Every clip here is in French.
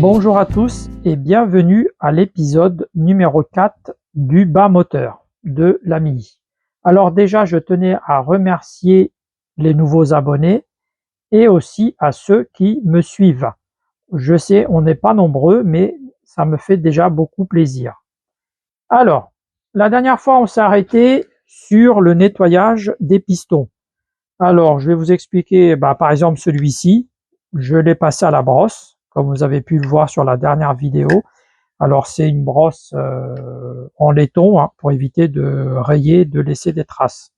Bonjour à tous et bienvenue à l'épisode numéro 4 du bas moteur de la Mini. Alors déjà, je tenais à remercier les nouveaux abonnés et aussi à ceux qui me suivent. Je sais, on n'est pas nombreux, mais ça me fait déjà beaucoup plaisir. Alors, la dernière fois, on s'est arrêté sur le nettoyage des pistons. Alors, je vais vous expliquer, par exemple, celui-ci, je l'ai passé à la brosse, comme vous avez pu le voir sur la dernière vidéo. Alors, c'est une brosse en laiton, hein, pour éviter de rayer, de laisser des traces.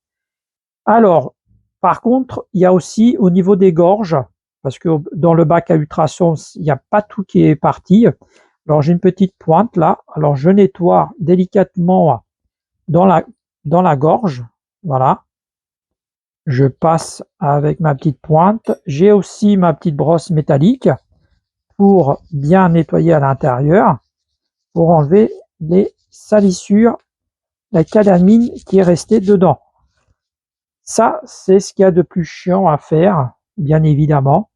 Alors, par contre, il y a aussi au niveau des gorges, parce que dans le bac à ultrasons, il n'y a pas tout qui est parti. Alors, j'ai une petite pointe là. Alors, je nettoie délicatement dans la gorge, voilà. Je passe avec ma petite pointe. J'ai aussi ma petite brosse métallique pour bien nettoyer à l'intérieur, pour enlever les salissures, la calamine qui est restée dedans. Ça, c'est ce qu'il y a de plus chiant à faire, bien évidemment.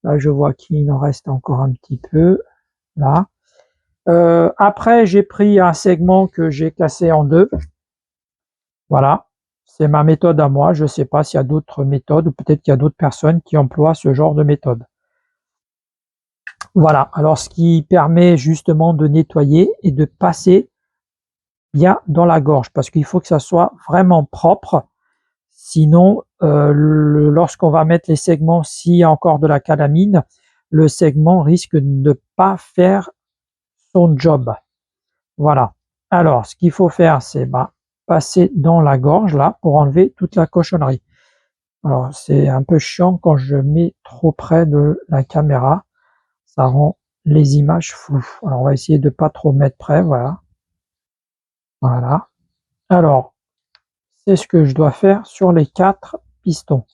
Là, je vois qu'il en reste encore un petit peu. Là. Après, j'ai pris un segment que j'ai cassé en deux. Voilà. C'est ma méthode à moi. Je ne sais pas s'il y a d'autres méthodes ou peut-être qu'il y a d'autres personnes qui emploient ce genre de méthode. Voilà. Alors, ce qui permet justement de nettoyer et de passer bien dans la gorge parce qu'il faut que ça soit vraiment propre. Sinon, lorsqu'on va mettre les segments, s'il y a encore de la calamine, le segment risque de ne pas faire son job. Voilà. Alors, ce qu'il faut faire, c'est passer dans la gorge là pour enlever toute la cochonnerie. Alors, c'est un peu chiant quand je mets trop près de la caméra. Ça rend les images floues. Alors, on va essayer de pas trop mettre près. Voilà. Voilà. Alors, c'est ce que je dois faire sur les 4 pistons.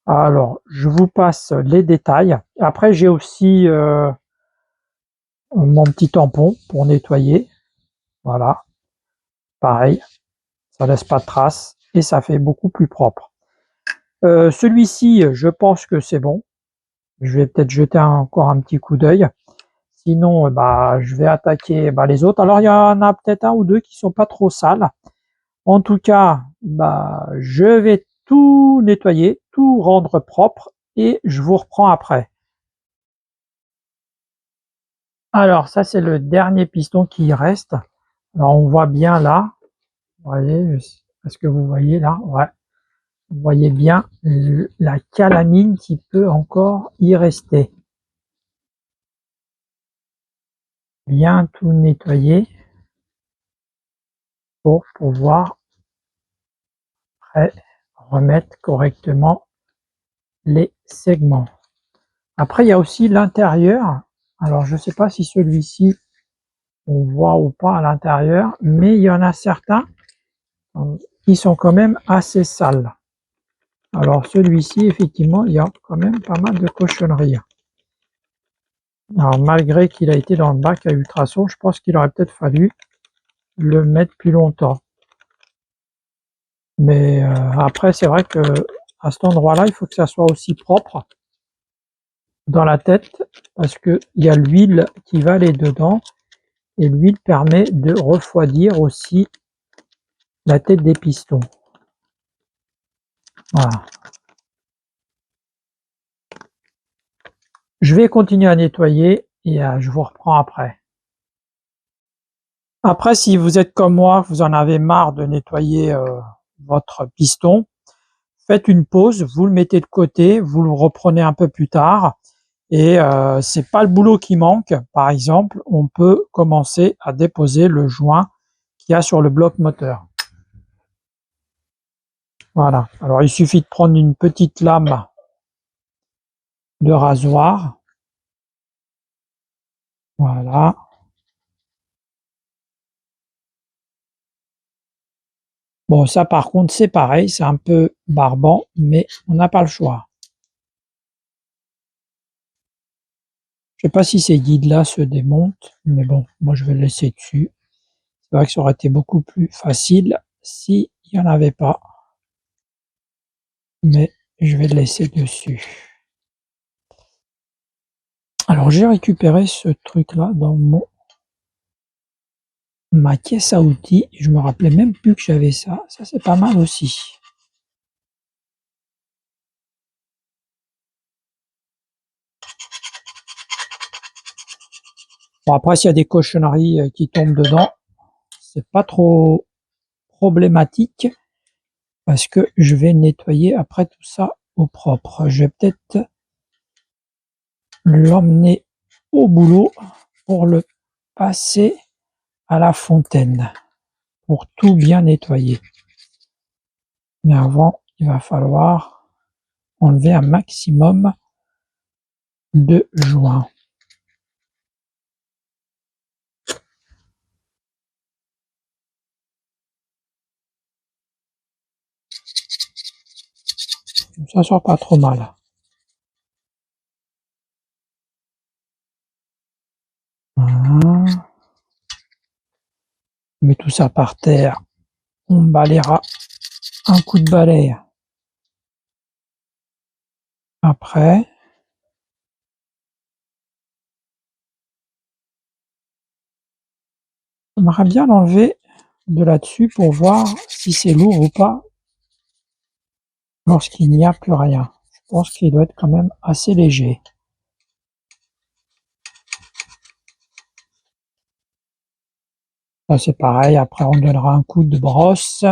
Alors, je vous passe les détails. Après, j'ai aussi mon petit tampon pour nettoyer. Voilà. Pareil, ça laisse pas de traces et ça fait beaucoup plus propre. Celui-ci, je pense que c'est bon. Je vais peut-être jeter encore un petit coup d'œil. Sinon, je vais attaquer les autres. Alors, il y en a peut-être un ou deux qui sont pas trop sales. En tout cas, je vais tout nettoyer, tout rendre propre et je vous reprends après. Alors, ça, c'est le dernier piston qui reste. Alors, on voit bien là. Vous voyez, est-ce que vous voyez là? Ouais. Vous voyez bien la calamine qui peut encore y rester. Bien tout nettoyer pour pouvoir remettre correctement les segments. Après, il y a aussi l'intérieur. Alors, je ne sais pas si celui-ci, on voit ou pas à l'intérieur, mais il y en a certains qui sont quand même assez sales. Alors, celui-ci, effectivement, il y a quand même pas mal de cochonneries. Alors, malgré qu'il a été dans le bac à ultrasons, je pense qu'il aurait peut-être fallu le mettre plus longtemps. Mais après, c'est vrai que à cet endroit-là, il faut que ça soit aussi propre dans la tête parce qu'il y a l'huile qui va aller dedans et l'huile permet de refroidir aussi la tête des pistons. Voilà. Je vais continuer à nettoyer et je vous reprends après. Après, si vous êtes comme moi, vous en avez marre de nettoyer votre piston, faites une pause, vous le mettez de côté, vous le reprenez un peu plus tard. Et c'est pas le boulot qui manque. Par exemple, on peut commencer à déposer le joint qu'il y a sur le bloc moteur. Voilà. Alors, il suffit de prendre une petite lame de rasoir. Voilà. Bon, ça par contre, c'est pareil, c'est un peu barbant, mais on n'a pas le choix. Je sais pas si ces guides-là se démontent, mais bon, moi je vais le laisser dessus. C'est vrai que ça aurait été beaucoup plus facile s'il n'y en avait pas. Mais je vais le laisser dessus. Alors j'ai récupéré ce truc-là dans ma caisse à outils. Je me rappelais même plus que j'avais ça. Ça c'est pas mal aussi. Bon après s'il y a des cochonneries qui tombent dedans, c'est pas trop problématique parce que je vais nettoyer après tout ça au propre. Je vais peut-être l'emmener au boulot pour le passer à la fontaine pour tout bien nettoyer. Mais avant, il va falloir enlever un maximum de joints. Ça sort pas trop mal. Voilà. On met tout ça par terre. On balayera un coup de balai après. J'aimerais bien l'enlever de là-dessus pour voir si c'est lourd ou pas lorsqu'il n'y a plus rien. Je pense qu'il doit être quand même assez léger. Là c'est pareil, après on donnera un coup de brosse.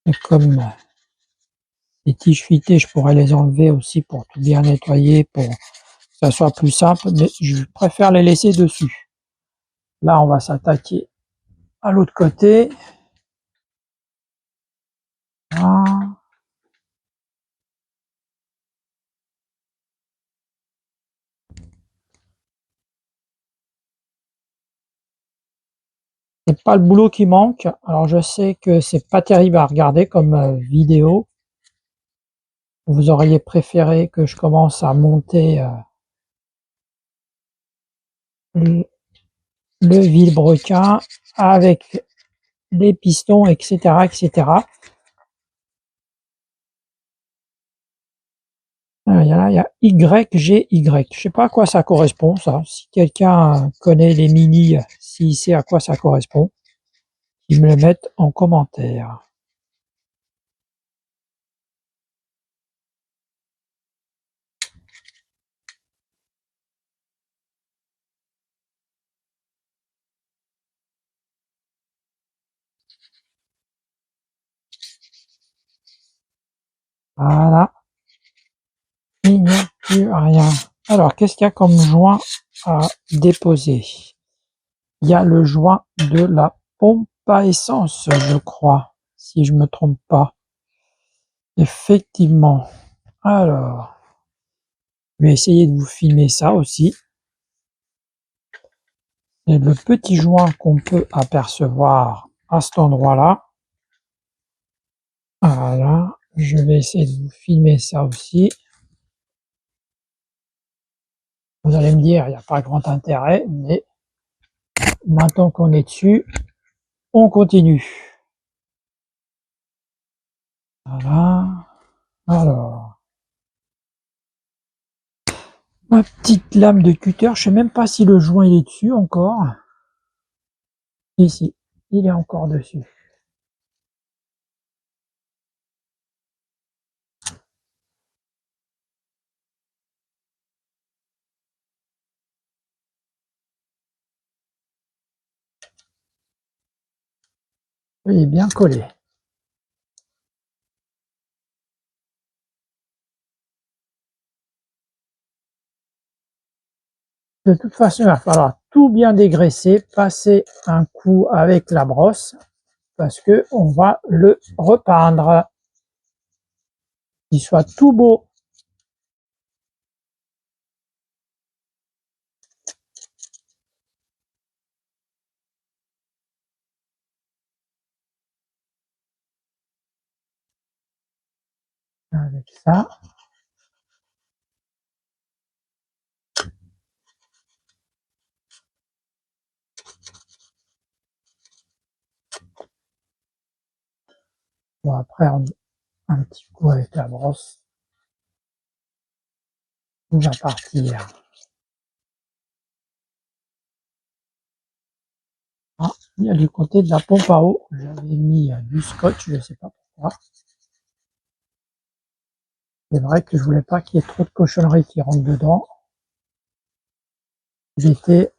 Et comme les tiges fuitées, je pourrais les enlever aussi pour tout bien nettoyer, pour que ça soit plus simple, mais je préfère les laisser dessus. Là, on va s'attaquer à l'autre côté. Voilà. C'est pas le boulot qui manque. Alors, je sais que c'est pas terrible à regarder comme vidéo. Vous auriez préféré que je commence à monter le vilebrequin avec les pistons, etc., etc. Il y a YGY. Je sais pas à quoi ça correspond, ça. Si quelqu'un connaît les mini, s'il sait à quoi ça correspond, qu'il me le mette en commentaire. Voilà. Il n'y a plus rien. Alors, qu'est-ce qu'il y a comme joint à déposer? Il y a le joint de la pompe à essence, je crois, si je me trompe pas. Effectivement. Alors, je vais essayer de vous filmer ça aussi. C'est le petit joint qu'on peut apercevoir à cet endroit-là. Voilà. Je vais essayer de vous filmer ça aussi. Vous allez me dire, il n'y a pas grand intérêt, mais maintenant qu'on est dessus, on continue. Voilà. Alors, ma petite lame de cutter, je sais même pas si le joint il est dessus encore. Ici, il est encore dessus. Il est bien collé. De toute façon, il va falloir tout bien dégraisser, passer un coup avec la brosse, parce que on va le repeindre, qu'il soit tout beau. Avec ça. Bon, après, un petit coup avec la brosse. On va partir. Ah, il y a du côté de la pompe à eau. J'avais mis du scotch, je ne sais pas pourquoi. C'est vrai que je voulais pas qu'il y ait trop de cochonneries qui rentrent dedans. J'étais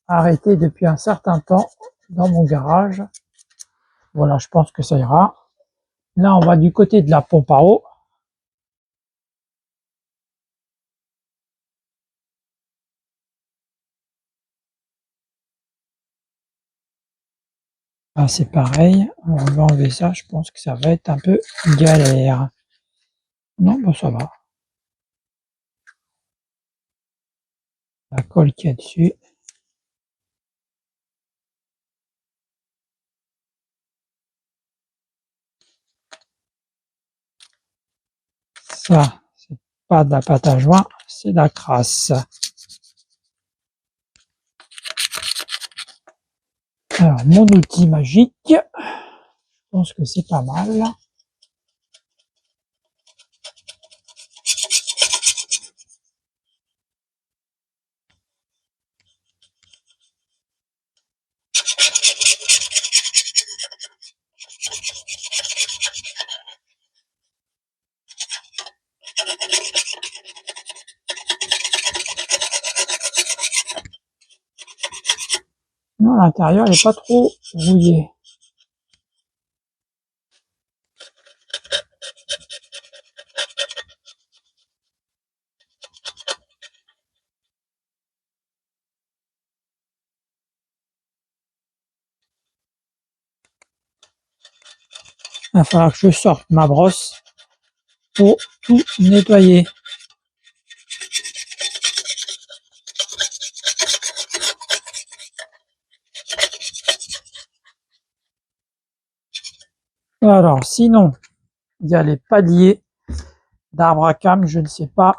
arrêté depuis un certain temps dans mon garage. Voilà, je pense que ça ira. Là, on va du côté de la pompe à eau. Ah, c'est pareil. On va enlever ça. Je pense que ça va être un peu galère. Non, bon, ça va. La colle qui est dessus. Ça, c'est pas de la pâte à joint, c'est de la crasse. Alors, mon outil magique, je pense que c'est pas mal. Non, l'intérieur n'est pas trop rouillé. Il va falloir que je sorte ma brosse pour tout nettoyer. Alors, sinon, il y a les paliers d'arbre à cames, je ne sais pas.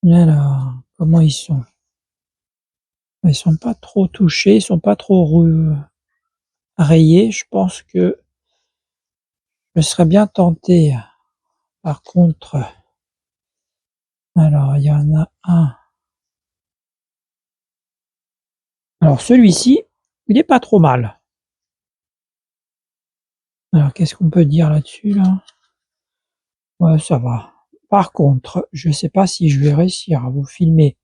Alors, comment ils sont? Ils sont pas trop touchés, ils sont pas trop rayés. Je pense que je serais bien tenté. Par contre, alors, il y en a un. Alors, celui-ci, il est pas trop mal. Alors, qu'est-ce qu'on peut dire là-dessus, là? Ouais, ça va. Par contre, je sais pas si je vais réussir à vous filmer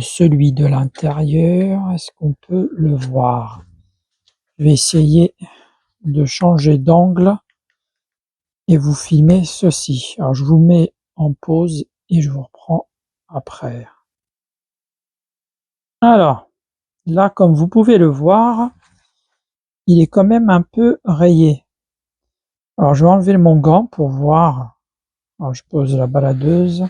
celui de l'intérieur. Est-ce qu'on peut le voir? Je vais essayer de changer d'angle et vous filmer ceci. Alors, je vous mets en pause et je vous reprends après. Alors, là, comme vous pouvez le voir, il est quand même un peu rayé. Alors, je vais enlever mon gant pour voir. Alors, je pose la baladeuse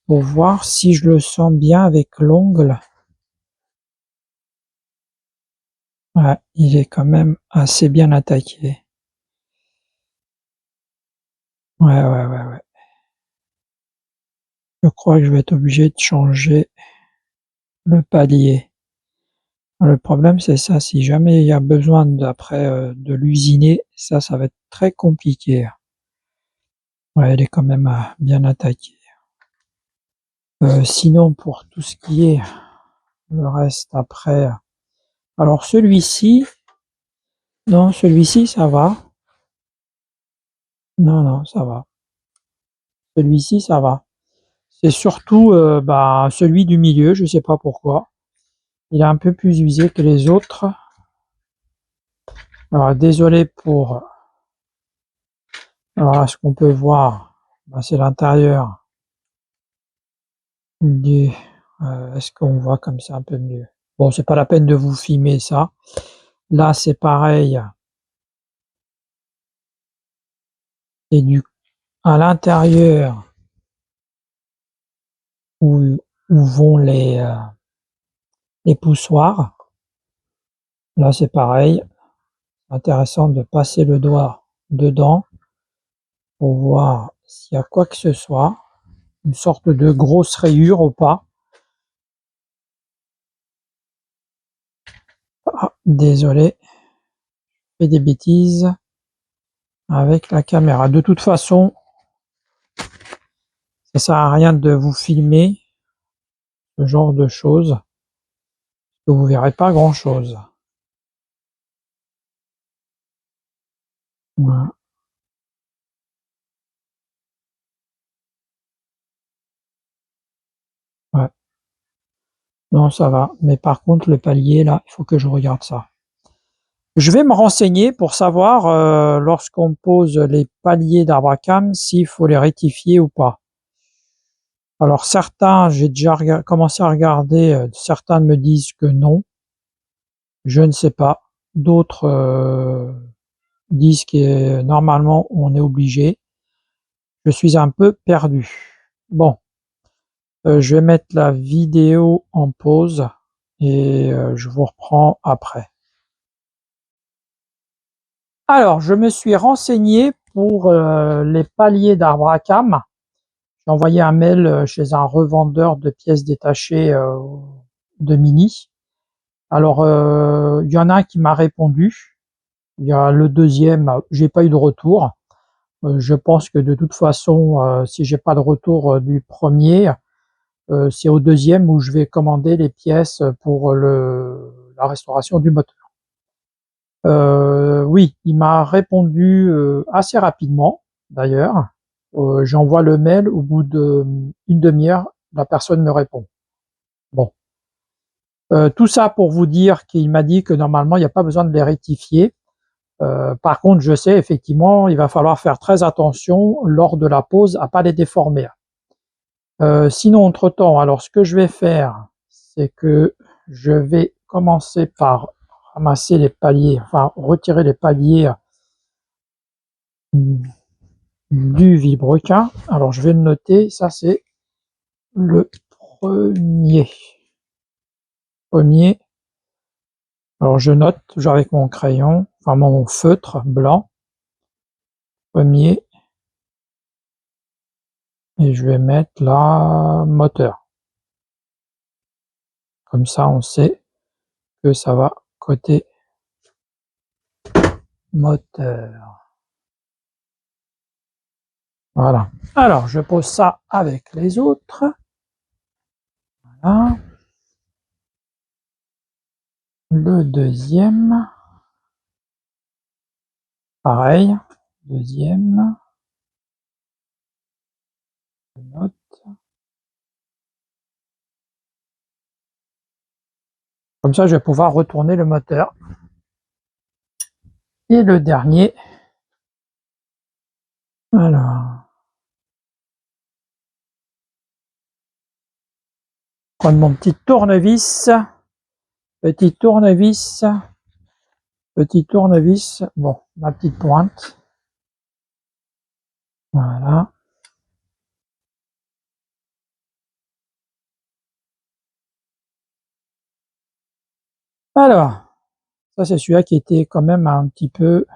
pour voir si je le sens bien avec l'ongle. Ouais, il est quand même assez bien attaqué. Ouais. Je crois que je vais être obligé de changer le palier. Le problème, c'est ça. Si jamais il y a besoin d'après de l'usiner, ça va être très compliqué. Ouais, il est quand même bien attaqué. Sinon, pour tout ce qui est le reste après. Alors celui-ci, non, celui-ci, ça va. Non, ça va. Celui-ci, ça va. C'est surtout celui du milieu, je sais pas pourquoi. Il est un peu plus usé que les autres. Alors désolé pour. Alors là, ce qu'on peut voir, c'est l'intérieur du. Est-ce qu'on voit comme ça un peu mieux? Bon, c'est pas la peine de vous filmer ça. Là, c'est pareil. C'est du à l'intérieur où vont les poussoirs. Là, c'est pareil. Intéressant de passer le doigt dedans pour voir s'il y a quoi que ce soit. Une sorte de grosse rayure ou pas. Ah, désolé. fais des bêtises avec la caméra. De toute façon, ça sert à rien de vous filmer ce genre de choses, que vous verrez pas grand chose. Voilà. Ouais. Non, ça va. Mais par contre, le palier, là, il faut que je regarde ça. Je vais me renseigner pour savoir, lorsqu'on pose les paliers d'Abracam, s'il faut les rectifier ou pas. Alors certains, j'ai déjà commencé à regarder, certains me disent que non, je ne sais pas. D'autres disent que normalement on est obligé. Je suis un peu perdu. Bon, je vais mettre la vidéo en pause et je vous reprends après. Alors, je me suis renseigné pour les paliers d'Abracam. J'ai envoyé un mail chez un revendeur de pièces détachées de Mini. Alors, il y en a un qui m'a répondu. Il y a le deuxième, j'ai pas eu de retour. Je pense que de toute façon, si j'ai pas de retour du premier, c'est au deuxième où je vais commander les pièces pour la restauration du moteur. Oui, il m'a répondu assez rapidement, d'ailleurs. J'envoie le mail, au bout d'une demi-heure, la personne me répond. Bon. Tout ça pour vous dire qu'il m'a dit que normalement, il n'y a pas besoin de les rectifier. Par contre, je sais effectivement, il va falloir faire très attention lors de la pause à pas les déformer. Sinon, entre-temps, alors ce que je vais faire, c'est que je vais commencer par ramasser les paliers, enfin retirer les paliers du vilebrequin. Alors je vais le noter, ça c'est le premier. Alors je note toujours avec mon crayon, enfin mon feutre blanc. Premier. Et je vais mettre là moteur. Comme ça on sait que ça va côté moteur. Voilà. Alors je pose ça avec les autres. Voilà. Le deuxième. Pareil. Deuxième. Je note. Comme ça je vais pouvoir retourner le moteur. Et le dernier. Alors. Prendre mon petit tournevis. Petit tournevis. Petit tournevis. Bon, ma petite pointe. Voilà. Alors, ça c'est celui-là qui était quand même un petit peu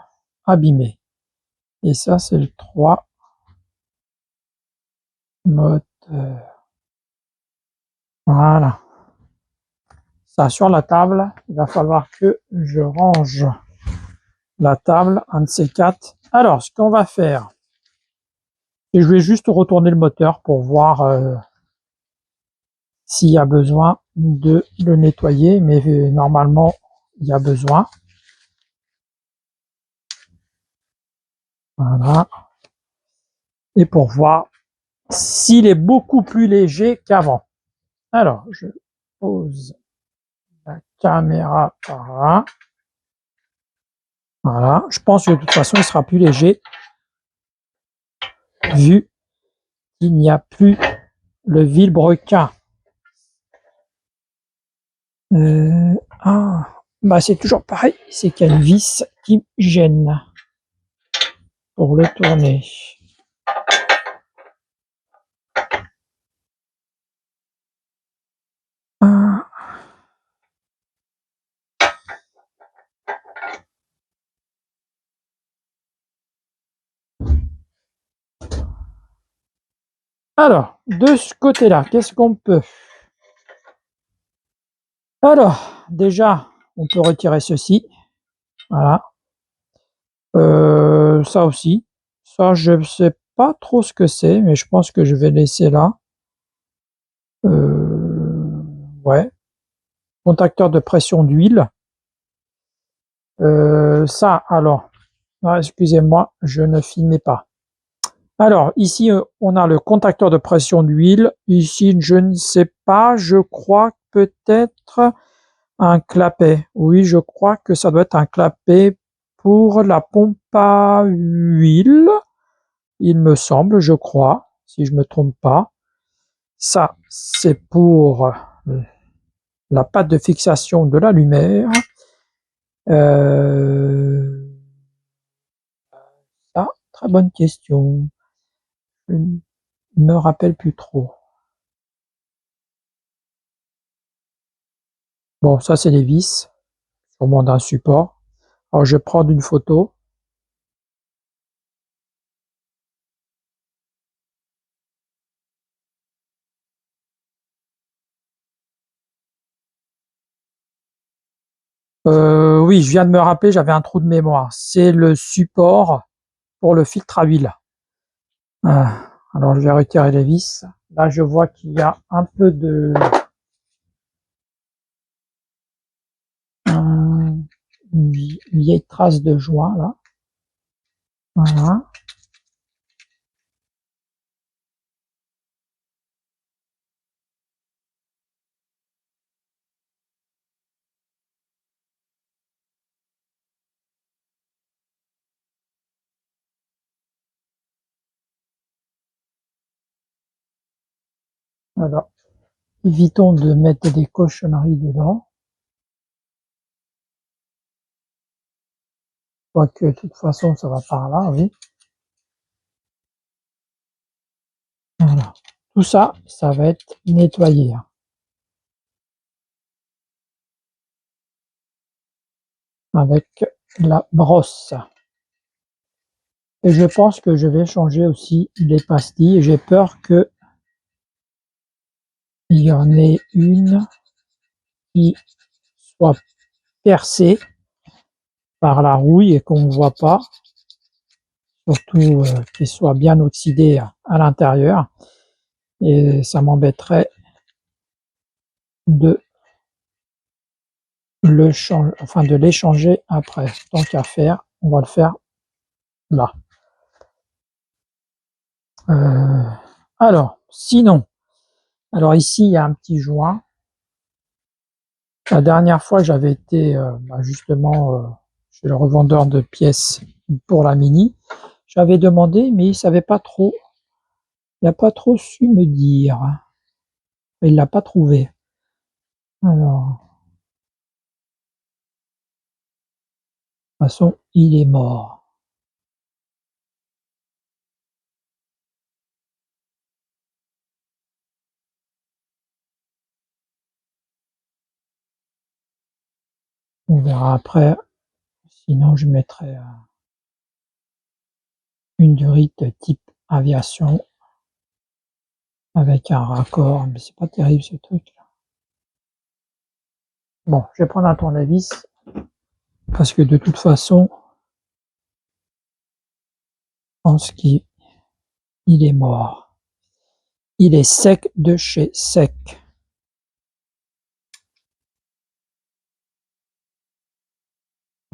abîmé. Et ça c'est le 3 moteur. Voilà. Ça sur la table, il va falloir que je range la table, un de ces quatre. Alors, ce qu'on va faire, et je vais juste retourner le moteur pour voir s'il y a besoin de le nettoyer, mais normalement il y a besoin. Voilà. Et pour voir s'il est beaucoup plus léger qu'avant. Alors, je pose la caméra par là. Voilà. Je pense que de toute façon, il sera plus léger vu qu'il n'y a plus le vilebrequin. Bah c'est toujours pareil, c'est qu'il y a une vis qui me gêne pour le tourner. Ah. Alors, de ce côté-là, qu'est-ce qu'on peut? Alors, déjà, on peut retirer ceci. Voilà. Ça aussi. Ça, je ne sais pas trop ce que c'est, mais je pense que je vais laisser là. Ouais. Contacteur de pression d'huile. Ça, alors, excusez-moi, je ne filmais pas. Alors, ici, on a le contacteur de pression d'huile. Ici, je ne sais pas, je crois peut-être un clapet. Oui, je crois que ça doit être un clapet pour la pompe à huile. Il me semble, je crois, si je me trompe pas. Ça, c'est pour la pâte de fixation de la lumière. Ça, très bonne question. Je ne me rappelle plus trop. Bon, ça, c'est les vis, sûrement d'un support. Alors, je vais prendre une photo. Oui, je viens de me rappeler, j'avais un trou de mémoire. C'est le support pour le filtre à huile. Alors, je vais retirer les vis. Là, je vois qu'il y a un peu de... une vieille trace de joint, là. Voilà. Alors, évitons de mettre des cochonneries dedans. Quoique, de toute façon, ça va par là, oui. Voilà. Tout ça, ça va être nettoyé. Avec la brosse. Et je pense que je vais changer aussi les pastilles. J'ai peur que il y en ait une qui soit percée par la rouille et qu'on ne voit pas. Surtout qu'il soit bien oxydé à l'intérieur. Et ça m'embêterait de de l'échanger après. Tant qu'à faire, on va le faire là. Alors, sinon, alors ici, il y a un petit joint. La dernière fois, j'avais été justement chez le revendeur de pièces pour la Mini. J'avais demandé, mais il savait pas trop. Il n'a pas trop su me dire. Il l'a pas trouvé. Alors, de toute façon, il est mort. On verra après. Sinon, je mettrai une durite type aviation avec un raccord, mais c'est pas terrible ce truc-là. Bon, je vais prendre un tournevis parce que de toute façon, je pense qu'il est mort. Il est sec de chez sec.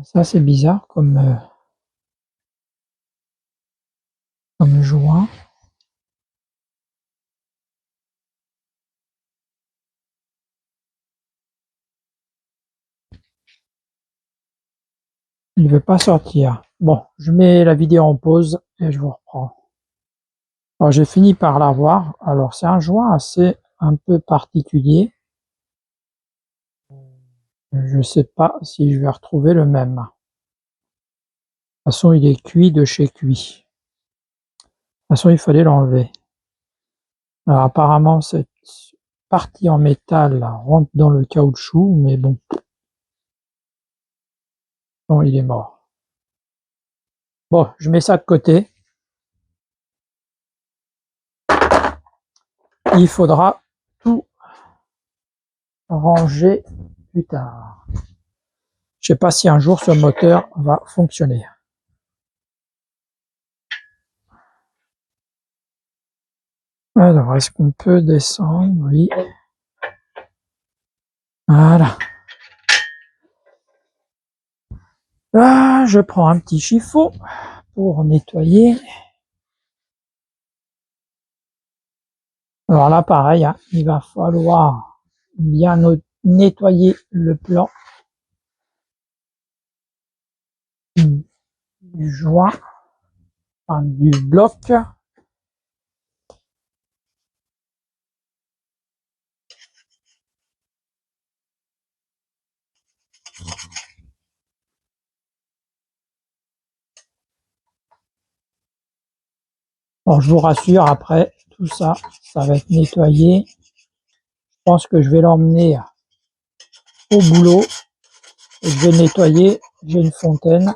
Ça, c'est bizarre comme joint. Il ne veut pas sortir. Bon, je mets la vidéo en pause et je vous reprends. Alors, j'ai fini par l'avoir. Alors, c'est un joint assez un peu particulier. Je ne sais pas si je vais retrouver le même. De toute façon, il est cuit de chez cuit. De toute façon, il fallait l'enlever. Alors, apparemment, cette partie en métal là, rentre dans le caoutchouc, mais bon. Bon, il est mort. Bon, je mets ça de côté. Il faudra tout ranger plus tard. Je sais pas si un jour ce moteur va fonctionner. Alors, est-ce qu'on peut descendre? Oui. Voilà. Là, je prends un petit chiffon pour nettoyer. Alors là, pareil, hein, il va falloir bien nettoyer le plan du joint, enfin, du bloc. Alors, je vous rassure, après tout ça, ça va être nettoyé. Je pense que je vais l'emmener au boulot et je vais nettoyer. J'ai une fontaine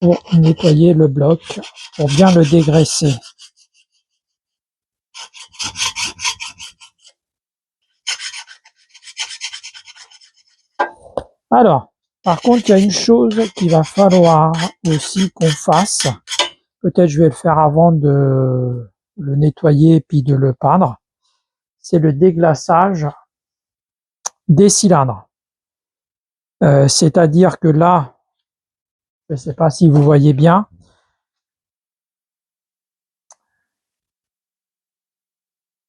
pour nettoyer le bloc, pour bien le dégraisser. Alors, par contre, il y a une chose qu'il va falloir aussi qu'on fasse. Peut-être je vais le faire avant de le nettoyer puis de le peindre. C'est le déglaçage des cylindres. C'est-à-dire que là, je ne sais pas si vous voyez bien,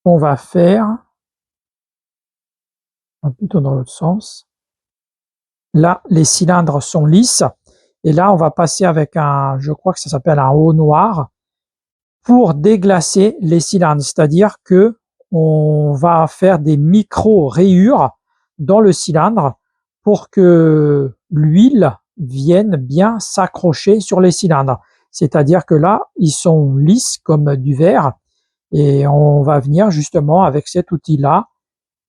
on va faire, plutôt dans l'autre sens. Là, les cylindres sont lisses. Et là, on va passer avec je crois que ça s'appelle un haut noir, pour déglacer les cylindres. C'est-à-dire que on va faire des micro-rayures dans le cylindre pour que l'huile vienne bien s'accrocher sur les cylindres. C'est-à-dire que là, ils sont lisses comme du verre et on va venir justement avec cet outil-là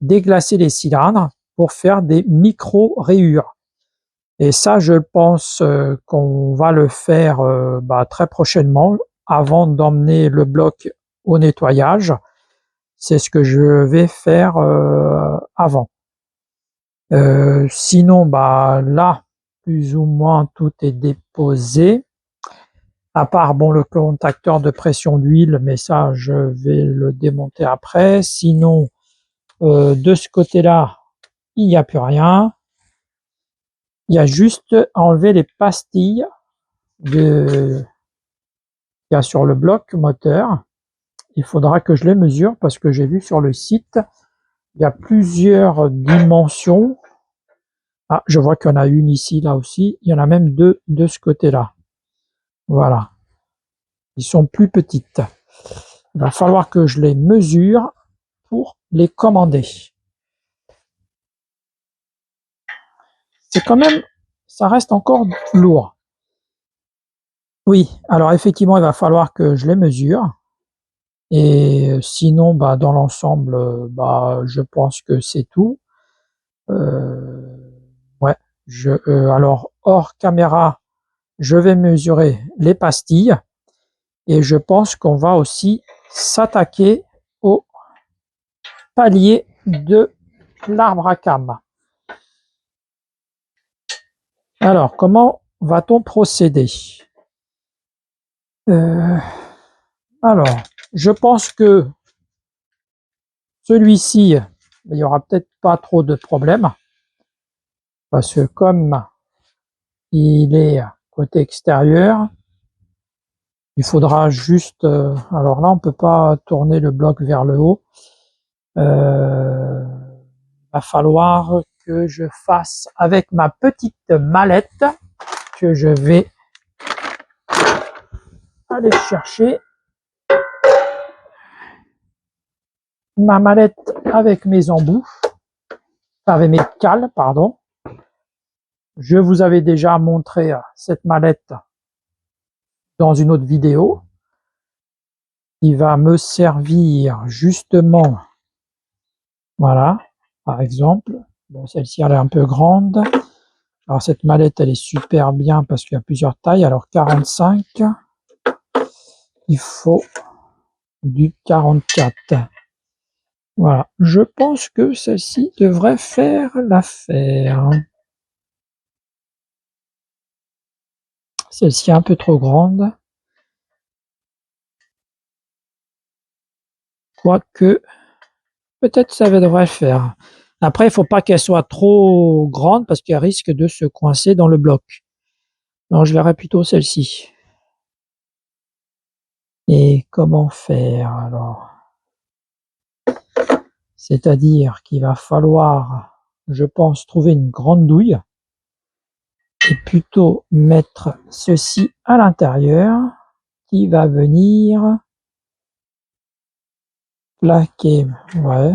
déglacer les cylindres pour faire des micro-rayures. Et ça, je pense qu'on va le faire très prochainement avant d'emmener le bloc au nettoyage. C'est ce que je vais faire avant. Sinon, là, plus ou moins tout est déposé. À part le contacteur de pression d'huile, mais ça, je vais le démonter après. Sinon, de ce côté-là, il n'y a plus rien. Il y a juste à enlever les pastilles qu'il y a sur le bloc moteur. Il faudra que je les mesure parce que j'ai vu sur le site, il y a plusieurs dimensions. Ah, je vois qu'il y en a une ici, là aussi. Il y en a même deux de ce côté-là. Voilà. Ils sont plus petites. Il va falloir que je les mesure pour les commander. C'est quand même, ça reste encore lourd. Oui, alors effectivement, il va falloir que je les mesure. Et sinon, dans l'ensemble, je pense que c'est tout. Ouais, alors hors caméra, je vais mesurer les pastilles et je pense qu'on va aussi s'attaquer au palier de l'arbre à cames. Alors, comment va-t-on procéder? Alors, je pense que celui-ci, il n'y aura peut-être pas trop de problèmes parce que comme il est côté extérieur, il faudra juste, alors là on peut pas tourner le bloc vers le haut, va falloir que je fasse avec ma petite mallette que je vais aller chercher, ma mallette avec mes embouts, avec mes cales, pardon. Je vous avais déjà montré cette mallette dans une autre vidéo qui va me servir justement, voilà, par exemple. Bon, celle-ci elle est un peu grande. Alors cette mallette elle est super bien parce qu'il y a plusieurs tailles. Alors 45, il faut du 44. Voilà, je pense que celle-ci devrait faire l'affaire. Celle-ci est un peu trop grande. Quoique, peut-être ça devrait le faire. Après, il faut pas qu'elle soit trop grande parce qu'elle risque de se coincer dans le bloc. Non, je verrais plutôt celle-ci. Et comment faire alors? C'est-à-dire qu'il va falloir, je pense, trouver une grande douille et plutôt mettre ceci à l'intérieur qui va venir plaquer, ouais,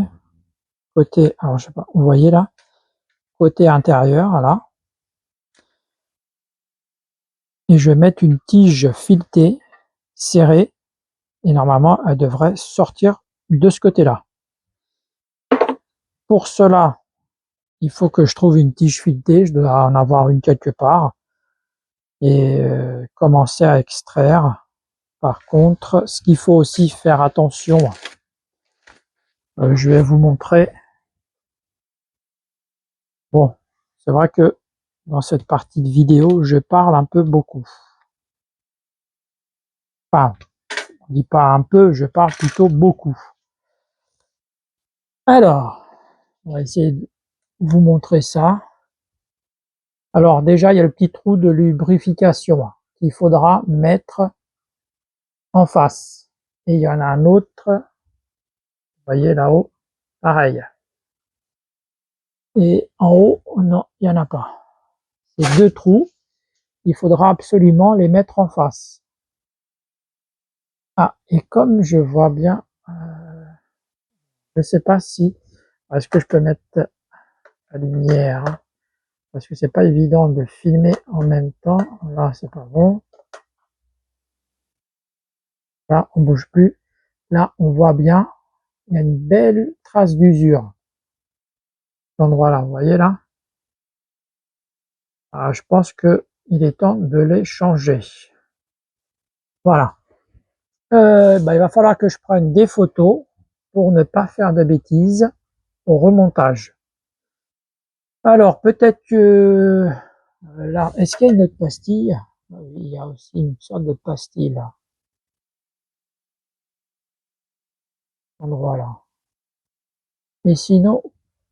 côté, alors je sais pas, vous voyez là, côté intérieur, là. Et je vais mettre une tige filetée, serrée, et normalement elle devrait sortir de ce côté-là. Pour cela, il faut que je trouve une tige filetée, je dois en avoir une quelque part, et commencer à extraire. Par contre, ce qu'il faut aussi faire attention, je vais vous montrer. Bon, c'est vrai que dans cette partie de vidéo, je parle un peu beaucoup. Enfin, on dit pas un peu, je parle plutôt beaucoup. Alors, on va essayer de vous montrer ça. Alors déjà, il y a le petit trou de lubrification qu'il faudra mettre en face. Et il y en a un autre, vous voyez là-haut, pareil. Et en haut, non, il n'y en a pas. Ces deux trous, il faudra absolument les mettre en face. Ah, et comme je vois bien, je ne sais pas si, est-ce que je peux mettre la lumière, hein, parce que c'est pas évident de filmer en même temps. Là, c'est pas bon. Là, on bouge plus. Là, on voit bien, il y a une belle trace d'usure. Cet endroit-là, vous voyez là? Ah, je pense que il est temps de les changer. Voilà. Il va falloir que je prenne des photos pour ne pas faire de bêtises au remontage. Alors, peut-être que là, est-ce qu'il y a une autre pastille? Oui, il y a aussi une sorte de pastille là. Endroit là. Mais sinon,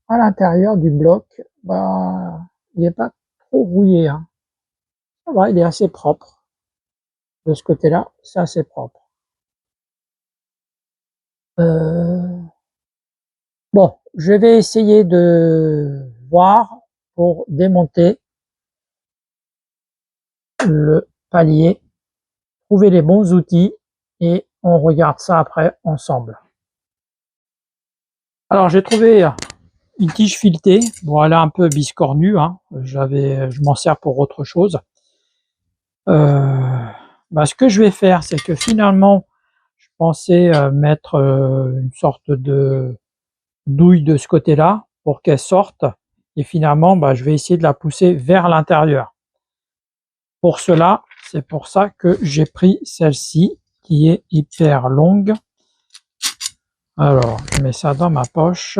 à l'intérieur du bloc, bah, il n'est pas trop rouillé, hein. Ça va, il est assez propre. De ce côté-là, c'est assez propre. Bon, je vais essayer de voir pour démonter le palier, trouver les bons outils et on regarde ça après ensemble. Alors j'ai trouvé une tige filetée. Bon, elle est un peu biscornue, hein. Je m'en sers pour autre chose. Ce que je vais faire, c'est que finalement, je pensais mettre une sorte de douille de ce côté-là pour qu'elle sorte. Et finalement, je vais essayer de la pousser vers l'intérieur. Pour cela, c'est pour ça que j'ai pris celle-ci qui est hyper longue. Alors, je mets ça dans ma poche.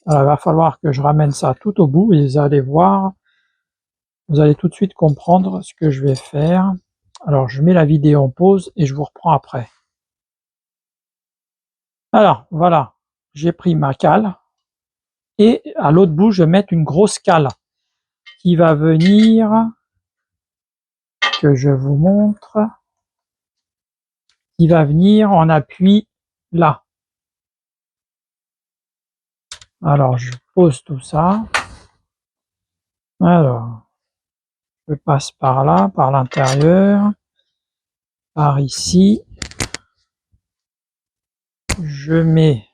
Alors, il va falloir que je ramène ça tout au bout et vous allez voir, vous allez tout de suite comprendre ce que je vais faire. Alors, je mets la vidéo en pause et je vous reprends après. Alors, voilà, j'ai pris ma cale et à l'autre bout, je vais mettre une grosse cale qui va venir, que je vous montre, qui va venir en appui là. Alors, je pose tout ça. Alors, je passe par là, par l'intérieur, par ici. Je mets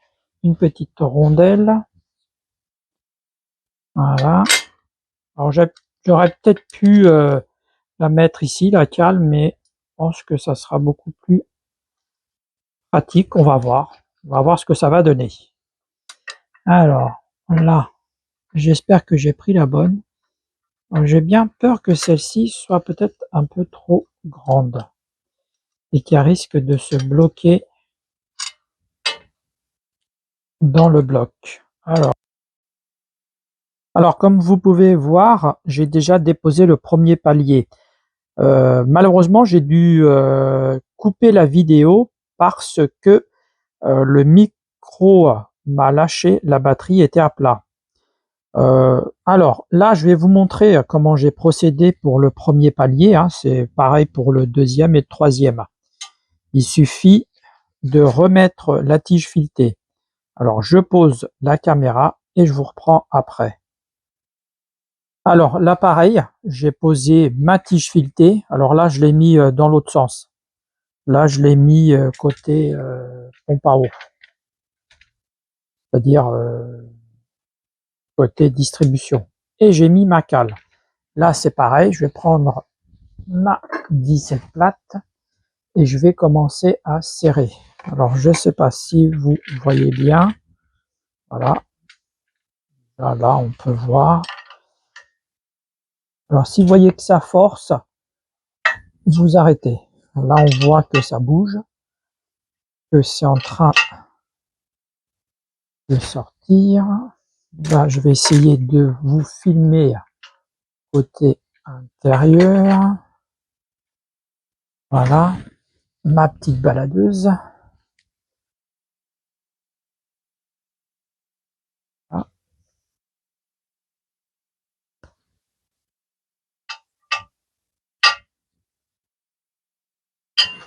une petite rondelle. Voilà. Alors, j'aurais peut-être pu la mettre ici, la cale, mais je pense que ça sera beaucoup plus pratique. On va voir. On va voir ce que ça va donner. Alors, là, j'espère que j'ai pris la bonne. J'ai bien peur que celle-ci soit peut-être un peu trop grande et qu'elle risque de se bloquer dans le bloc. Alors comme vous pouvez voir, j'ai déjà déposé le premier palier. Malheureusement, j'ai dû couper la vidéo parce que le micro micro m'a lâché, la batterie était à plat. Alors là, je vais vous montrer comment j'ai procédé pour le premier palier, hein. C'est pareil pour le deuxième et le troisième. Il suffit de remettre la tige filetée. Alors je pose la caméra et je vous reprends après. Alors là pareil, j'ai posé ma tige filetée. Alors là je l'ai mis dans l'autre sens. Là je l'ai mis côté pompe à eau, c'est-à-dire côté distribution. Et j'ai mis ma cale. Là c'est pareil, je vais prendre ma 17 plate et je vais commencer à serrer. Alors je ne sais pas si vous voyez bien. Voilà. Là on peut voir. Alors si vous voyez que ça force, vous arrêtez. Là on voit que ça bouge, que c'est en train de sortir. Là je vais essayer de vous filmer côté intérieur. Voilà, ma petite baladeuse. Ah.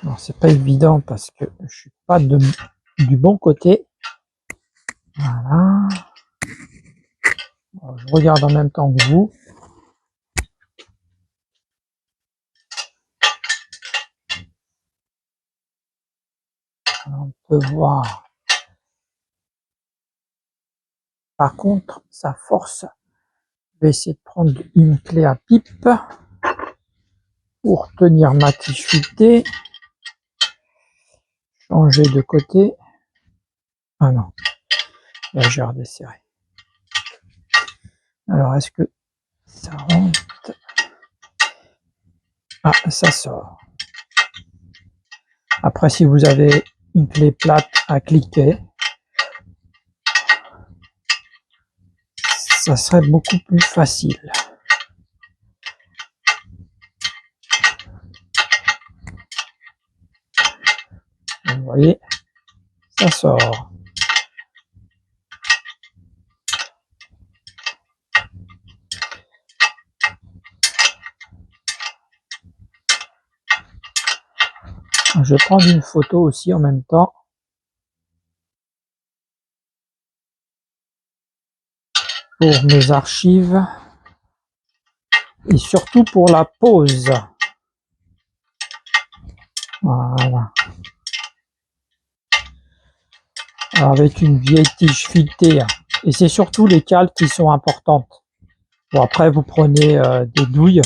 Non, c'est pas évident parce que je suis pas du bon côté. Voilà. Alors, je regarde en même temps que vous. Alors, on peut voir. Par contre, ça force. Je vais essayer de prendre une clé à pipe pour tenir ma tige filetée. Changer de côté. Ah non, là j'ai redesserré. Alors est-ce que ça rentre? Ah, ça sort. Après, si vous avez une clé plate à cliquer, ça serait beaucoup plus facile. Vous voyez, ça sort. Je vais prendre une photo aussi en même temps. Pour mes archives. Et surtout pour la pause. Voilà. Avec une vieille tige filetée. Et c'est surtout les cales qui sont importantes. Bon, après, vous prenez des douilles.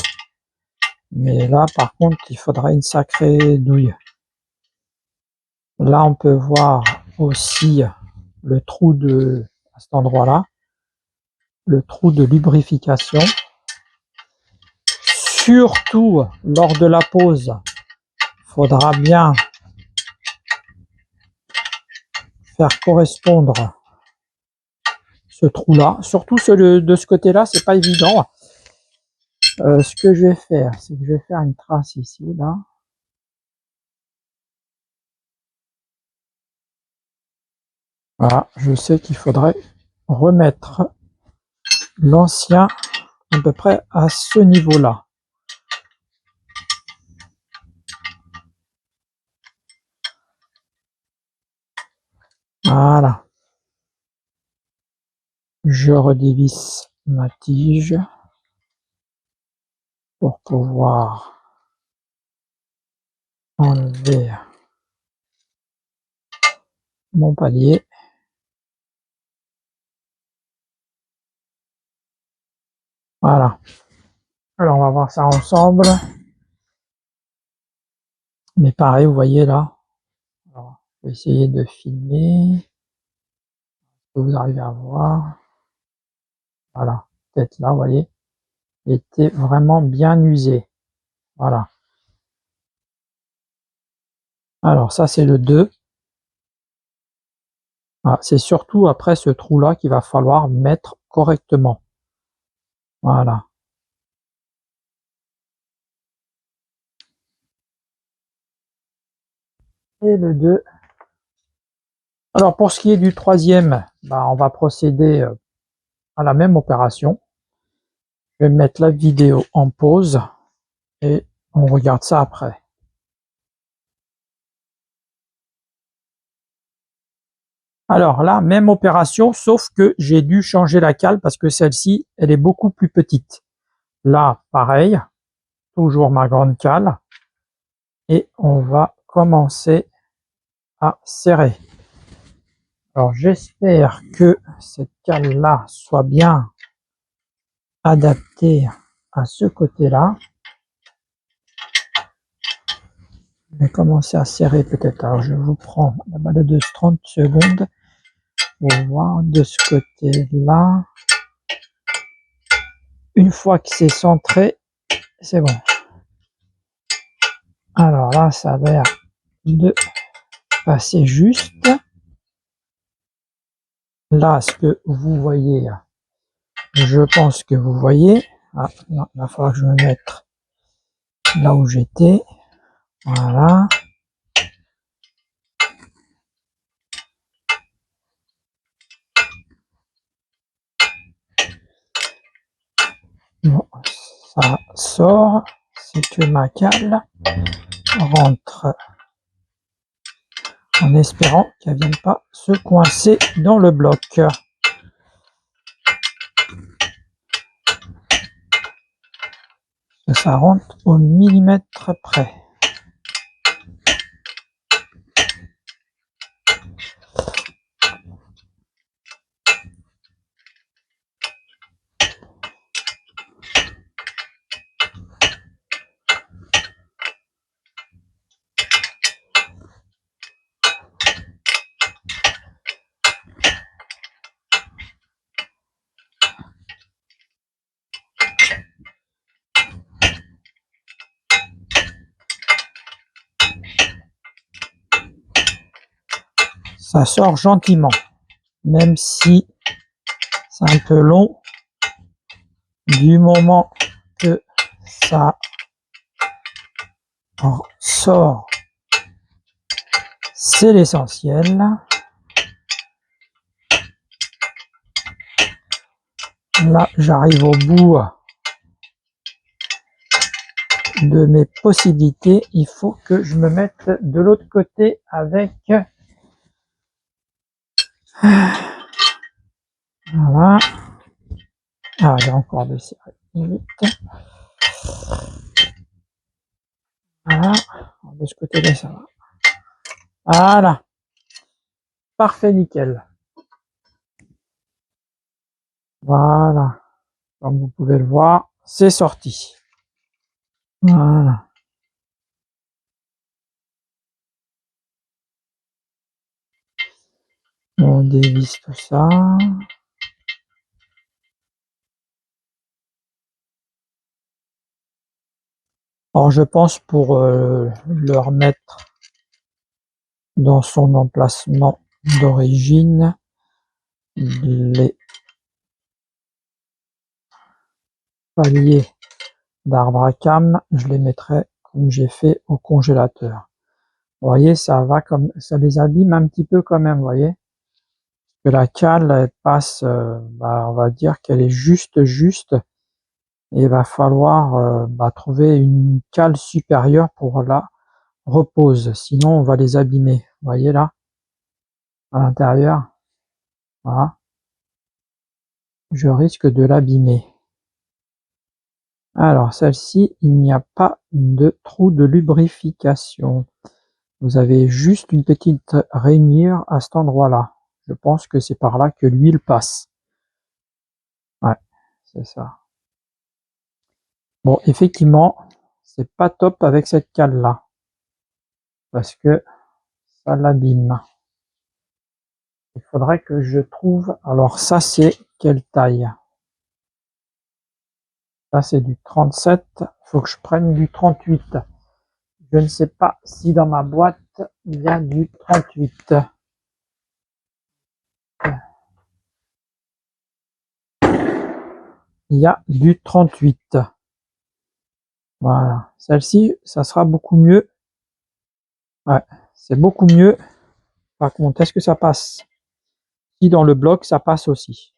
Mais là, par contre, il faudrait une sacrée douille. Là, on peut voir aussi le trou de, à cet endroit-là, le trou de lubrification. Surtout lors de la pause, il faudra bien faire correspondre ce trou-là. Surtout celui de ce côté-là, c'est pas évident. Ce que je vais faire, c'est que je vais faire une trace ici, là. Voilà, je sais qu'il faudrait remettre l'ancien à peu près à ce niveau-là. Voilà. Je redévisse ma tige pour pouvoir enlever mon palier. Voilà. Alors on va voir ça ensemble. Mais pareil, vous voyez là. Alors, je vais essayer de filmer. Que vous arrivez à voir. Voilà. Peut-être là, vous voyez. Il était vraiment bien usé. Voilà. Alors ça c'est le 2. Voilà. C'est surtout après ce trou là qu'il va falloir mettre correctement. Voilà. Et le 2. Alors pour ce qui est du troisième, on va procéder à la même opération. Je vais mettre la vidéo en pause et on regarde ça après. Alors là, même opération, sauf que j'ai dû changer la cale parce que celle-ci, elle est beaucoup plus petite. Là, pareil, toujours ma grande cale. Et on va commencer à serrer. Alors j'espère que cette cale-là soit bien adaptée à ce côté-là. Je vais commencer à serrer peut-être. Alors je vous prends la baladeuse 30 secondes pour voir de ce côté-là. Une fois que c'est centré, c'est bon. Alors là, ça a l'air de passer juste. Là, ce que vous voyez, je pense que vous voyez. Ah non, il va falloir que je me mette là où j'étais. Voilà. Bon, ça sort. C'est que ma cale rentre en espérant qu'elle ne vienne pas se coincer dans le bloc. Que ça rentre au millimètre près. Ça sort gentiment, même si c'est un peu long. Du moment que ça sort, c'est l'essentiel. Là, j'arrive au bout de mes possibilités. Il faut que je me mette de l'autre côté avec... Voilà. Ah, j'ai encore de serrer. Voilà. De ce côté-là, ça va. Voilà. Parfait, nickel. Voilà. Comme vous pouvez le voir, c'est sorti. Voilà. On dévisse tout ça. Alors je pense pour le remettre dans son emplacement d'origine, les paliers d'arbre à cames, je les mettrai comme j'ai fait au congélateur. Vous voyez, ça va comme ça les abîme un petit peu quand même, vous voyez. Que la cale elle passe, on va dire qu'elle est juste, et il va falloir trouver une cale supérieure pour la repose, sinon on va les abîmer. Vous voyez là, à l'intérieur, voilà, je risque de l'abîmer. Alors celle-ci, il n'y a pas de trou de lubrification. Vous avez juste une petite rainure à cet endroit-là. Je pense que c'est par là que l'huile passe. Ouais, c'est ça. Bon, effectivement, c'est pas top avec cette cale-là, parce que ça l'abîme. Il faudrait que je trouve... Alors ça, c'est quelle taille? Ça, c'est du 37. Il faut que je prenne du 38. Je ne sais pas si dans ma boîte, il y a du 38. Il y a du 38. Voilà. Celle-ci, ça sera beaucoup mieux. Ouais, c'est beaucoup mieux. Par contre, est-ce que ça passe? Si dans le bloc, ça passe aussi.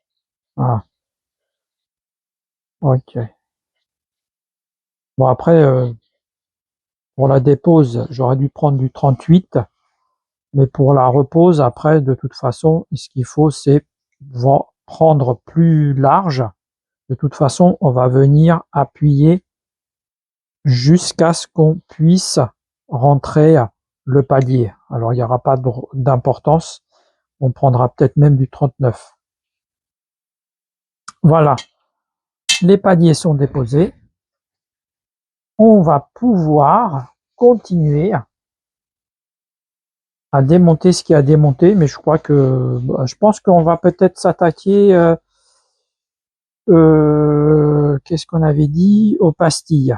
Ah, ok. Bon, après, pour la dépose, j'aurais dû prendre du 38, mais pour la repose, après, de toute façon, ce qu'il faut, c'est prendre plus large. De toute façon, on va venir appuyer jusqu'à ce qu'on puisse rentrer le palier. Alors, il n'y aura pas d'importance. On prendra peut-être même du 39. Voilà, les paliers sont déposés. On va pouvoir continuer à démonter ce qui a démonté, mais je pense qu'on va peut-être s'attaquer, qu'est-ce qu'on avait dit, aux pastilles.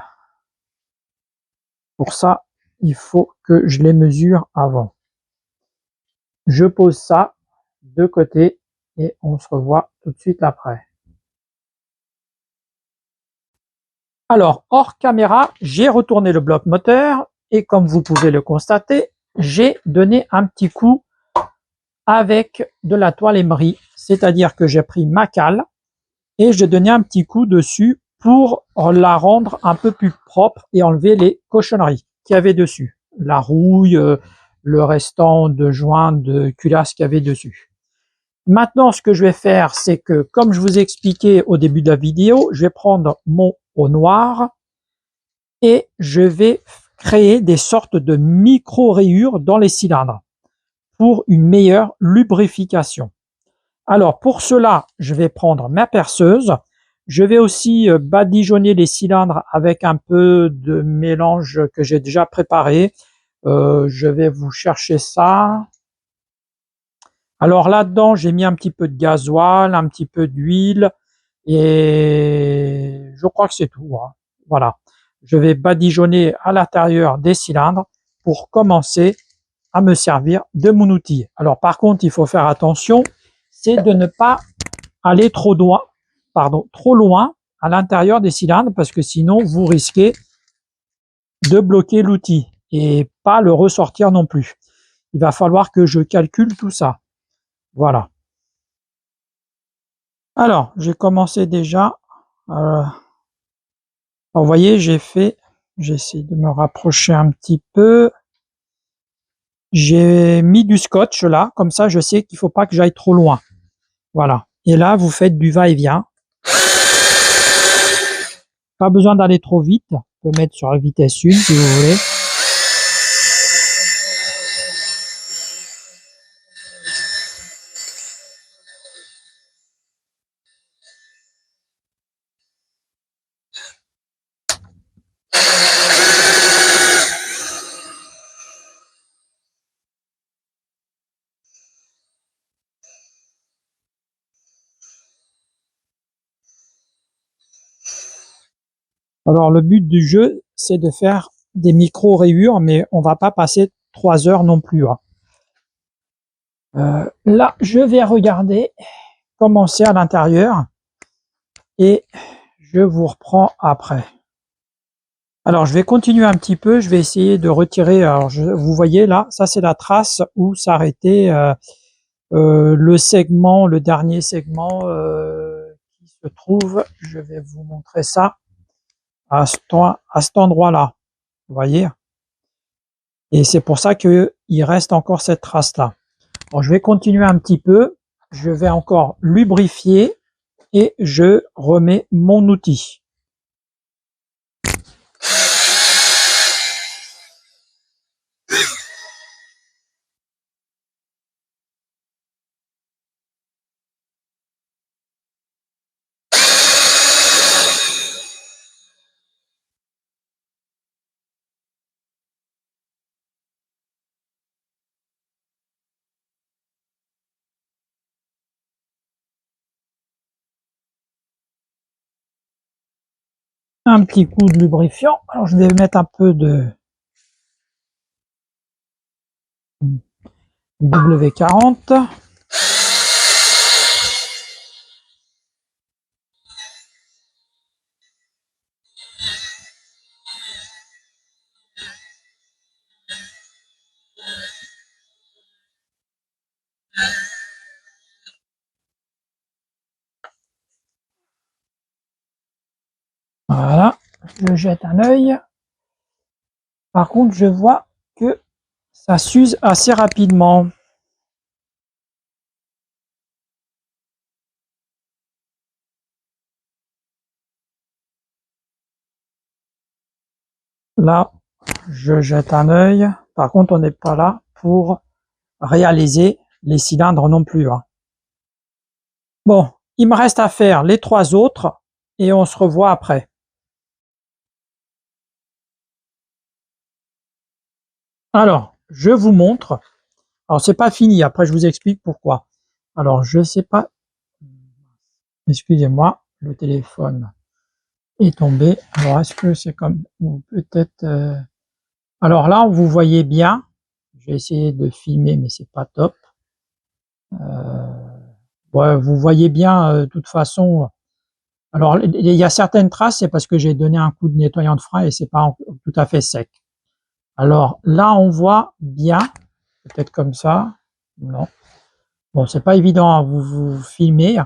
Pour ça, il faut que je les mesure avant. Je pose ça de côté et on se revoit tout de suite après. Alors, hors caméra, j'ai retourné le bloc moteur et comme vous pouvez le constater, j'ai donné un petit coup avec de la toile émerie, c'est-à-dire que j'ai pris ma cale et j'ai donné un petit coup dessus pour la rendre un peu plus propre et enlever les cochonneries qu'il y avait dessus, la rouille, le restant de joints de culasse qu'il y avait dessus. Maintenant, ce que je vais faire, c'est que, comme je vous ai expliqué au début de la vidéo, je vais prendre mon eau noire et je vais créer des sortes de micro-rayures dans les cylindres pour une meilleure lubrification. Alors, pour cela, je vais prendre ma perceuse. Je vais aussi badigeonner les cylindres avec un peu de mélange que j'ai déjà préparé. Je vais vous chercher ça. Alors là-dedans, j'ai mis un petit peu de gasoil, un petit peu d'huile et je crois que c'est tout, hein. Voilà. Je vais badigeonner à l'intérieur des cylindres pour commencer à me servir de mon outil. Alors par contre, il faut faire attention, c'est de ne pas aller trop loin à l'intérieur des cylindres parce que sinon vous risquez de bloquer l'outil et pas le ressortir non plus. Il va falloir que je calcule tout ça. Voilà. Alors, j'ai commencé déjà. Vous voyez, j'essaie de me rapprocher un petit peu. J'ai mis du scotch là, comme ça je sais qu'il ne faut pas que j'aille trop loin. Voilà. Et là, vous faites du va-et-vient. Pas besoin d'aller trop vite. On peut mettre sur la vitesse 1 si vous voulez. Alors le but du jeu, c'est de faire des micro-rayures, mais on va pas passer 3 heures non plus, hein. Là, je vais regarder comment c'est à l'intérieur et je vous reprends après. Alors je vais continuer un petit peu, je vais essayer de retirer, alors vous voyez là, ça c'est la trace où s'arrêtait le dernier segment qui se trouve, je vais vous montrer ça à cet endroit-là, vous voyez. Et c'est pour ça qu'il reste encore cette trace-là. Bon, je vais continuer un petit peu, je vais encore lubrifier et je remets mon outil. Un petit coup de lubrifiant. Alors je vais mettre un peu de W40. Voilà, je jette un œil. Par contre, je vois que ça s'use assez rapidement. Là, je jette un œil. Par contre, on n'est pas là pour réaliser les cylindres non plus, hein. Bon, il me reste à faire les 3 autres et on se revoit après. Alors, je vous montre. Alors, c'est pas fini. Après, je vous explique pourquoi. Alors, je sais pas. Excusez-moi, le téléphone est tombé. Alors, est-ce que c'est comme, ou peut-être, alors là, vous voyez bien. Je vais essayer de filmer, mais c'est pas top. Ouais, vous voyez bien, de toute façon. Alors, il y a certaines traces, c'est parce que j'ai donné un coup de nettoyant de frein et c'est pas tout à fait sec. Alors là, on voit bien, peut-être comme ça. Non. Bon, c'est pas évident à vous filmer.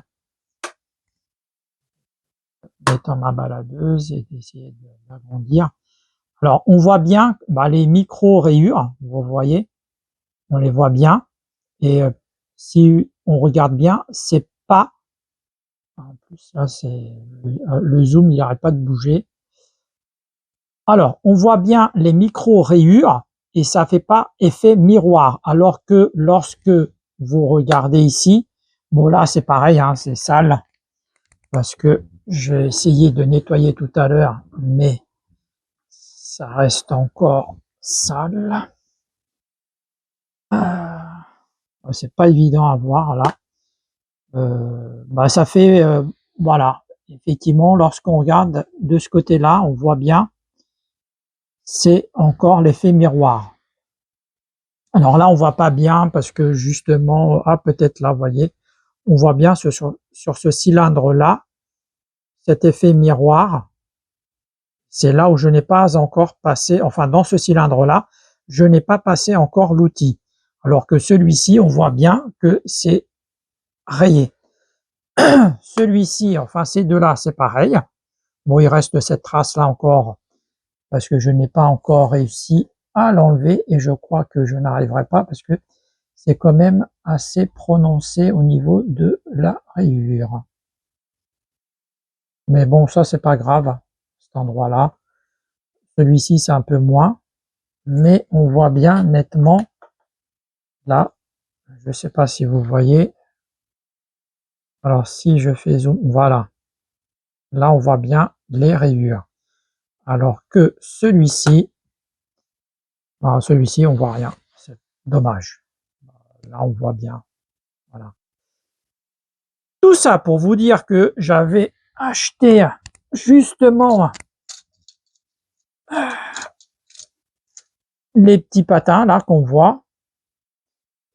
Mettant ma baladeuse et d'essayer de l'agrandir. Alors, on voit bien les micro-rayures, vous voyez, on les voit bien. Et si on regarde bien, c'est pas. En plus, là, c'est le zoom, il n'arrête pas de bouger. Alors, on voit bien les micro-rayures et ça fait pas effet miroir. Alors que lorsque vous regardez ici, bon là, c'est pareil, hein, c'est sale. Parce que j'ai essayé de nettoyer tout à l'heure, mais ça reste encore sale. C'est pas évident à voir là. Ça fait, voilà, effectivement, lorsqu'on regarde de ce côté-là, on voit bien, c'est encore l'effet miroir. Alors là, on voit pas bien parce que justement, peut-être là, vous voyez, on voit bien sur ce cylindre-là, cet effet miroir. C'est là où je n'ai pas encore passé, enfin dans ce cylindre-là, je n'ai pas passé encore l'outil. Alors que celui-ci, on voit bien que c'est rayé. Celui-ci, enfin ces deux-là, c'est pareil. Bon, il reste cette trace-là encore parce que je n'ai pas encore réussi à l'enlever et je crois que je n'arriverai pas parce que c'est quand même assez prononcé au niveau de la rayure. Mais bon, ça c'est pas grave, cet endroit-là. Celui-ci c'est un peu moins, mais on voit bien nettement là. Je ne sais pas si vous voyez. Alors si je fais zoom, voilà. Là on voit bien les rayures. Alors que celui-ci, on voit rien. C'est dommage. Là on voit bien. Voilà. Tout ça pour vous dire que j'avais acheté justement les petits patins là qu'on voit.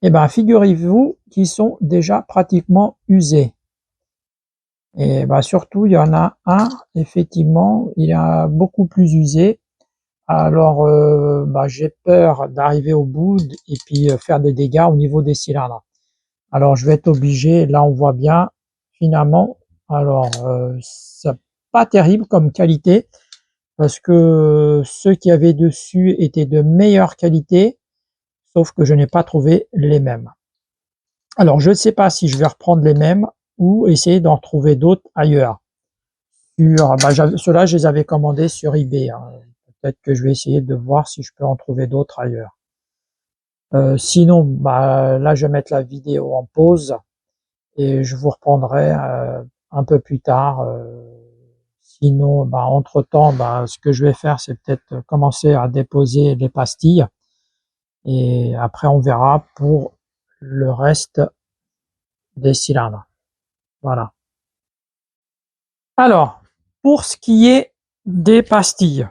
Et ben figurez-vous qu'ils sont déjà pratiquement usés. Et surtout il y en a un, effectivement, il est beaucoup plus usé. Alors j'ai peur d'arriver au bout et puis faire des dégâts au niveau des cylindres. Alors je vais être obligé, là on voit bien finalement, alors c'est pas terrible comme qualité parce que ceux qui avaient dessus étaient de meilleure qualité, sauf que je n'ai pas trouvé les mêmes. Alors je ne sais pas si je vais reprendre les mêmes ou essayer d'en trouver d'autres ailleurs. Ceux-là je les avais commandés sur eBay, hein. Peut-être que je vais essayer de voir si je peux en trouver d'autres ailleurs. Sinon, là je vais mettre la vidéo en pause et je vous reprendrai un peu plus tard. Sinon, entre-temps, ce que je vais faire, c'est peut-être commencer à déposer les pastilles et après on verra pour le reste des cylindres. Voilà. Alors, pour ce qui est des pastilles,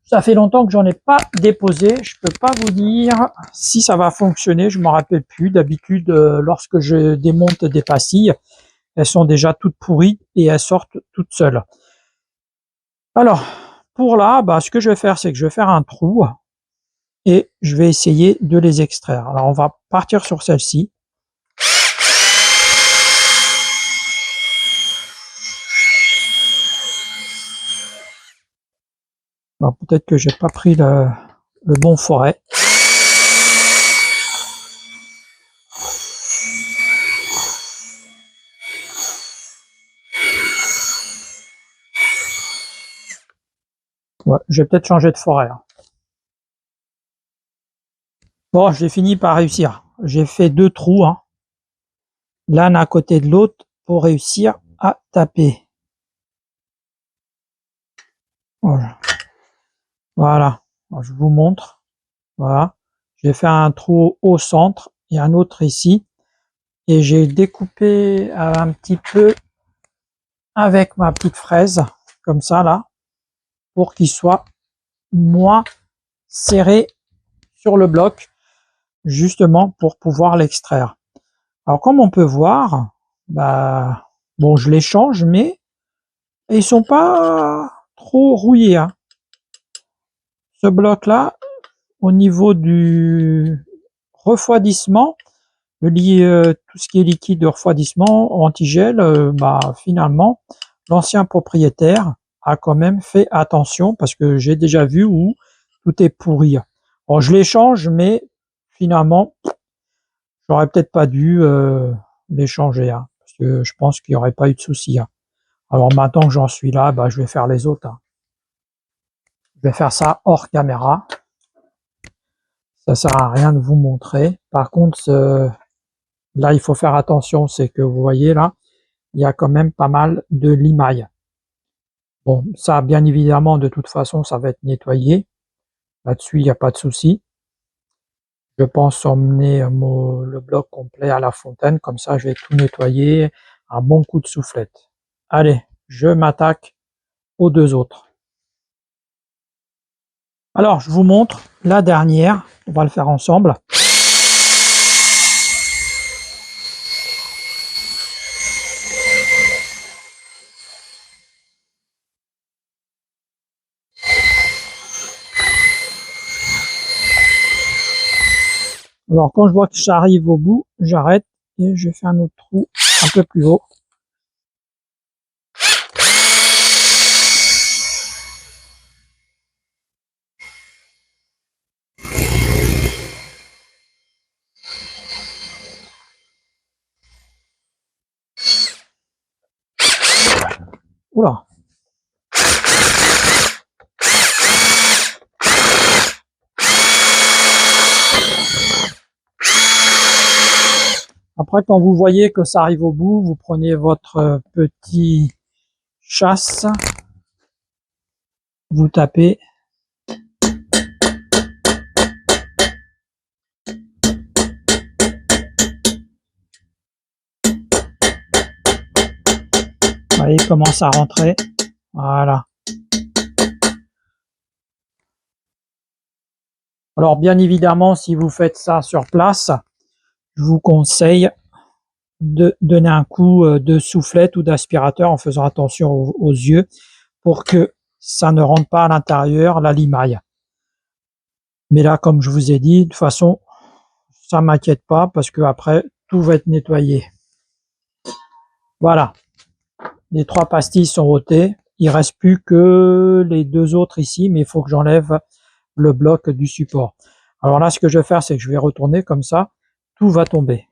ça fait longtemps que j'en ai pas déposé. Je peux pas vous dire si ça va fonctionner. Je m'en rappelle plus. D'habitude, lorsque je démonte des pastilles, elles sont déjà toutes pourries et elles sortent toutes seules. Alors, pour là, ce que je vais faire, c'est que je vais faire un trou et je vais essayer de les extraire. Alors, on va partir sur celle-ci. Alors peut-être que j'ai pas pris le bon forêt. Ouais, j'ai peut-être changé de forêt. Bon, j'ai fini par réussir. J'ai fait 2 trous, hein, l'un à côté de l'autre pour réussir à taper. Voilà. Voilà. Alors, je vous montre. Voilà. J'ai fait un trou au centre et un autre ici. Et j'ai découpé un petit peu avec ma petite fraise, comme ça là, pour qu'il soit moins serré sur le bloc, justement pour pouvoir l'extraire. Alors comme on peut voir, bah bon, je les change, mais ils sont pas trop rouillés, hein. Ce bloc là, au niveau du refroidissement, tout ce qui est liquide de refroidissement, antigel, bah finalement, l'ancien propriétaire a quand même fait attention, parce que j'ai déjà vu où tout est pourri. Bon, je les change, mais finalement, j'aurais peut-être pas dû les changer, hein, parce que je pense qu'il n'y aurait pas eu de souci, hein. Alors maintenant que j'en suis là, bah, je vais faire les autres, hein. Je vais faire ça hors caméra. Ça sert à rien de vous montrer. Par contre, là, il faut faire attention, c'est que vous voyez là, il y a quand même pas mal de limailles. Bon, ça, bien évidemment, de toute façon, ça va être nettoyé. Là-dessus, il n'y a pas de souci. Je pense emmener le bloc complet à la fontaine, comme ça, je vais tout nettoyer. Un bon coup de soufflette. Allez, je m'attaque aux 2 autres. Alors, je vous montre la dernière. On va le faire ensemble. Alors, quand je vois que j'arrive au bout, j'arrête et je fais un autre trou un peu plus haut. Oula! Après, quand vous voyez que ça arrive au bout, vous prenez votre petit chasse, vous tapez. Vous voyez, il commence à rentrer. Voilà. Alors, bien évidemment, si vous faites ça sur place, je vous conseille de donner un coup de soufflette ou d'aspirateur en faisant attention aux yeux pour que ça ne rentre pas à l'intérieur, la limaille. Mais là, comme je vous ai dit, de toute façon, ça m'inquiète pas parce que après tout va être nettoyé. Voilà, les 3 pastilles sont ôtées. Il reste plus que les 2 autres ici, mais il faut que j'enlève le bloc du support. Alors là, ce que je vais faire, c'est que je vais retourner comme ça, tout va tomber.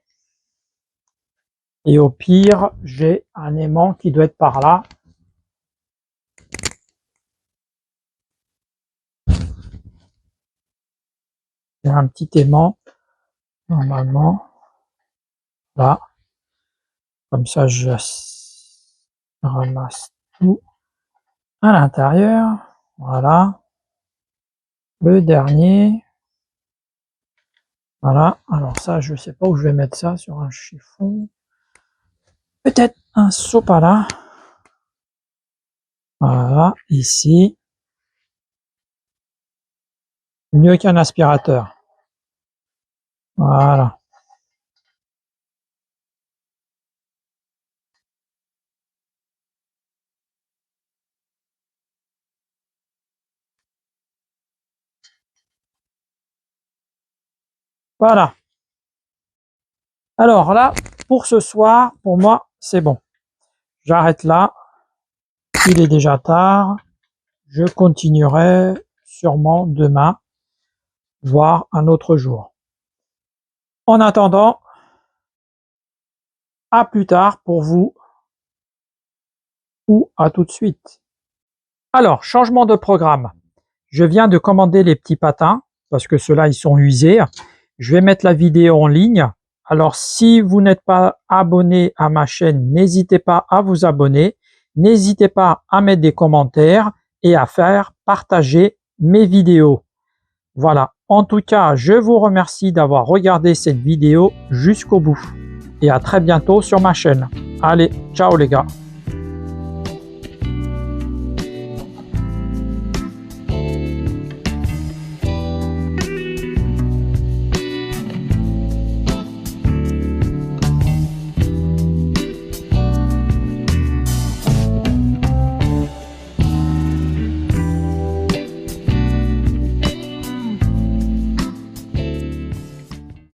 Et au pire, j'ai un aimant qui doit être par là. J'ai un petit aimant, normalement, là. Comme ça, je ramasse tout à l'intérieur. Voilà. Le dernier. Voilà. Alors ça, je sais pas où je vais mettre ça, sur un chiffon. Peut-être un sopalin. Voilà, ici. Mieux qu'un aspirateur. Voilà. Voilà. Alors là, pour ce soir, pour moi, c'est bon. J'arrête là. Il est déjà tard. je continuerai sûrement demain, voire un autre jour. En attendant, à plus tard pour vous ou à tout de suite. Alors, changement de programme. Je viens de commander les petits patins parce que ceux-là, ils sont usés. Je vais mettre la vidéo en ligne. Alors, si vous n'êtes pas abonné à ma chaîne, n'hésitez pas à vous abonner. N'hésitez pas à mettre des commentaires et à faire partager mes vidéos. Voilà. En tout cas, je vous remercie d'avoir regardé cette vidéo jusqu'au bout. Et à très bientôt sur ma chaîne. Allez, ciao les gars.